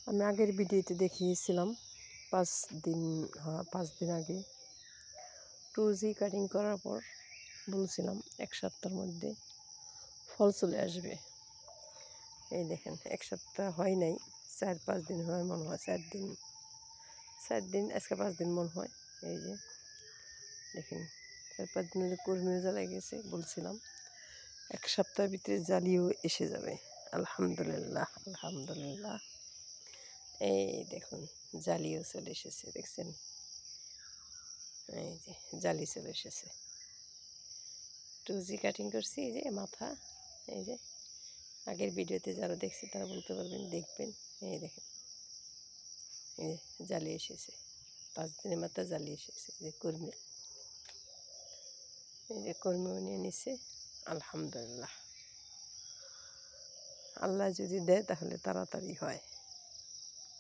আমি আগের ভিডিওতে দেখিয়েছিলাম 5 দিন 5 দিন আগে 2G কাটিং করার পর বলছিলাম 1 সপ্তাহের মধ্যে ফল চলে আসবে। এই দেখেন 1 সপ্তাহ হয় নাই, 4-5 দিন হয় মনে হয়, 4 দিন আজকে 5 দিন মনে হয়। এই যে দেখেন 4-5 দিনের কর্মীও জ্বালা গেছে, বলছিলাম 1 সপ্তাহের ভিতরে জালিও এসে যাবে। আলহামদুলিল্লাহ আলহামদুলিল্লাহ। এই দেখুন জালিও চলে এসেছে, দেখছেন? এই যে জালি চলে এসেছে। 2G কাটিং করছি, এই যে মাথা, এই যে আগের ভিডিওতে যারা দেখছে তারা বলতে পারবেন, দেখবেন। এই দেখেন এই জালি এসেছে, 5 দিনের মাথা জালি এসেছে। যে কর্মী, এই যে কর্মীও নিয়ে নিছে। আলহামদুলিল্লাহ, আল্লাহ যদি দেয় তাহলে তাড়াতাড়ি হয়।